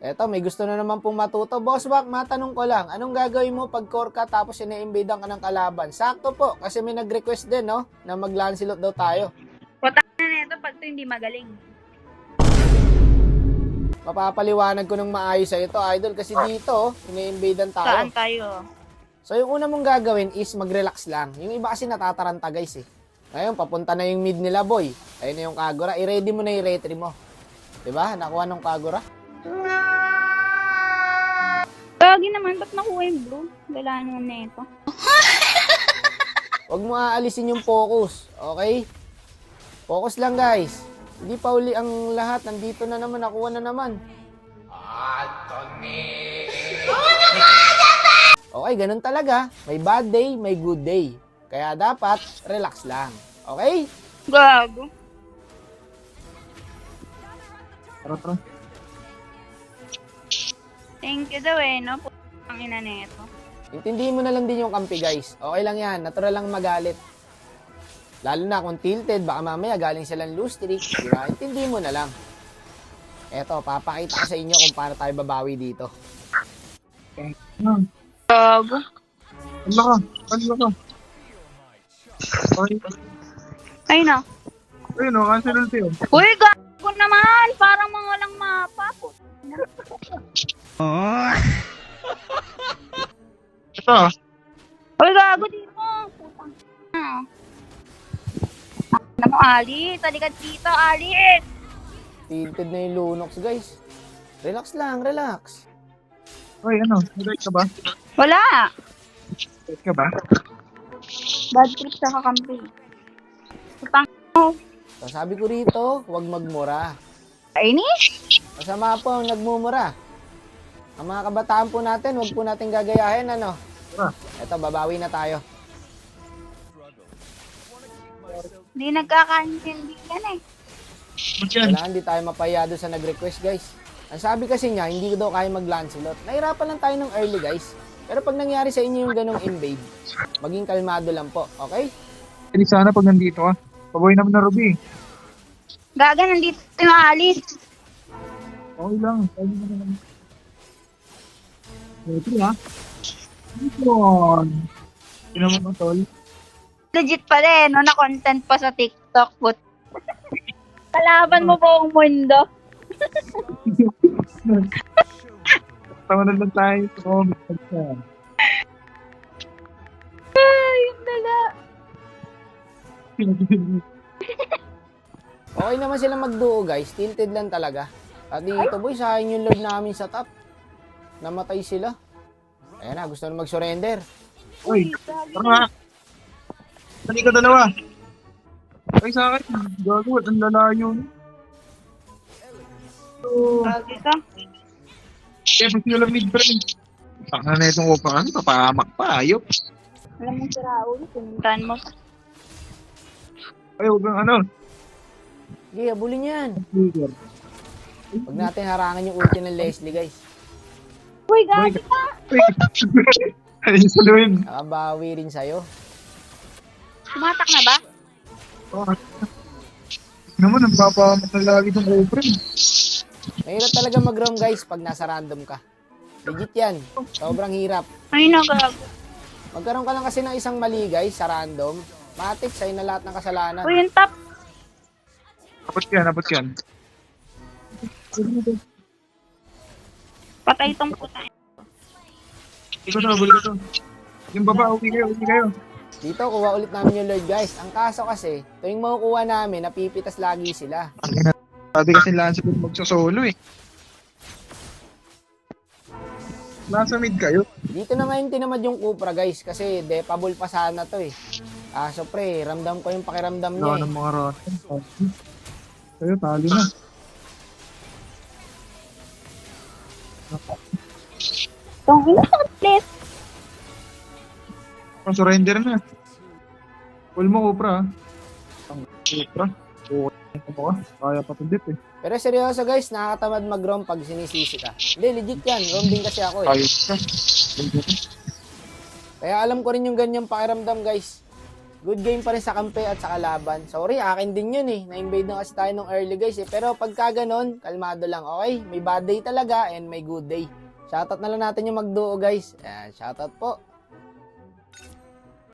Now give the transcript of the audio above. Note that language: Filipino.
Eto, may gusto na naman pong matuto. Boss Bak, matanong ko lang, anong gagawin mo pag core ka tapos ina-invadean ka ng kalaban? Sakto po, kasi may nag-request din, no? Na mag-Lancelot daw tayo. Puta na nito pag to hindi magaling. Mapapaliwanag ko ng maayos sa ito, idol, kasi dito, ina-invadean tayo. Saan tayo? So, yung una mong gagawin is mag-relax lang. Yung iba kasi natataranta, guys, eh. Ngayon, papunta na yung mid nila, boy. Ayun na yung Kagura. I-ready mo na yung retry mo. Diba? Nakuha ng Kagura. Gagi naman, ba't nakuha yung blue? Wala naman na ito. Huwag mo aalisin yung focus. Okay? Focus lang, guys. Hindi pa uli ang lahat. Nandito na naman. Nakuha na naman. Okay, ganun talaga. May bad day, may good day. Kaya dapat, relax lang. Okay? Gago. Tara. Thank you daw eh, no? Putang ina na ito. Intindihin mo na lang din yung kampi, guys. Okay lang yan. Natural lang magalit. Lalo na kung tilted, baka mamaya galing silang loose streak. Diba? Intindihin mo na lang. Eto, papakita ko sa inyo kung paano tayo babawi dito. Gago. Ano ka? Okay. Ay na. Ayun o, cancel ulit yun. Uy, gago naman! Parang mga lang mapa. Ito. Uy, gago dito. Putang ina. Ano mo, Ali? Talikad dito, Ali! Tilted na yung Lunox, guys. Relax lang, relax. Uy, ano? Right ka ba? Wala! Right ka ba? Bad trip sa kakampi. Putang So, sabi ko rito, huwag magmura. Ainis? Masama po ang nagmumura. Ang mga kabataan po natin, huwag po natin gagayahin, ano? Tara. Eto, babawi na tayo. Hindi nagkakaintindihan eh. Ba't yan? Kailangan di tayo mapaya doon sa nag-request, guys. Ang sabi kasi niya, hindi ko daw kaya mag-Lancelot. Nahirapan lang tayo ng early, guys. Pero pag nangyari sa inyo yung ganong invade, maging kalmado lang po, okay? Hindi sana pag nandito ka. Paboy naman na Ruby. Gaga, nandito yung Alice. Okay lang. Sabi mo naman. Ito ha. Ito. Tinamang mo tol. Legit pala eh, no? Na-content pa sa TikTok. But kalaban mo buong mundo. Tawanan lang tayo. Comment ka. Ay, yung dala. Okay naman sila magduo, guys. Tilted lang talaga. At dito, boy, sayang yung lord namin sa top. Namatay sila. Ayan na, gusto na mag-surrender. Uy, tara nga. Sali ka dalawa. Ay sa akin. Gago, ang lalayo. Gagi ka. Kaya pag sila mid-brain. Taka na itong upakan. Papahamak pa. Ayop. Alam mo si Raul, pumuntahan mo. Ay, huwag kang ano. Sige, abulin yan. Trigger. Huwag natin harangan yung ulti ng Leslie, guys. Uy, gagi ka. Ay, saluhin. Nakabawi rin sa'yo. Tumatak na ba? Oh, naman, nagpapahamak na lagi itong open. Mahirap talaga mag-roam, guys, pag nasa random ka. Legit yan. Sobrang hirap. Ay, nagago. Magkaroon ka lang kasi ng isang mali, guys, sa random. Matik, sa'yo na lahat ng kasalanan. Uy, yung top. Abot yan. Patay tong puta. Ikaw na, balik ito. Yung baba, okay kayo. Dito, kuha ulit namin yung Lord, guys. Ang kaso kasi, tuwing makukuha namin, napipitas lagi sila. Sabi kasi Lancelot magsosolo eh. Nasa mid kayo. Dito naman tinamad yung Cupra, guys, kasi depable pa sana to eh. So pre, ramdam ko yung pakiramdam niya Gawa eh. ng mga rotten. Kayo, tali na. Tong ina, please. Surrender na. Pull mo, Cupra. Ang Cupra. Oo, kaya pa tundip eh. Pero seryoso guys, nakakatamad mag-roam pag sinisisi ka. Hindi, legit yan. Roam din kasi ako eh. Ayos ka. Kaya alam ko rin yung ganyang pakiramdam guys. Good game pa rin sa kampe at sa kalaban. Sorry, akin din yun eh. Na-invade na kasi tayo nung early guys eh. Pero pagka ganun, kalmado lang. Okay, may bad day talaga and may good day. Shoutout na lang natin yung magduo guys. Ayan, shoutout po.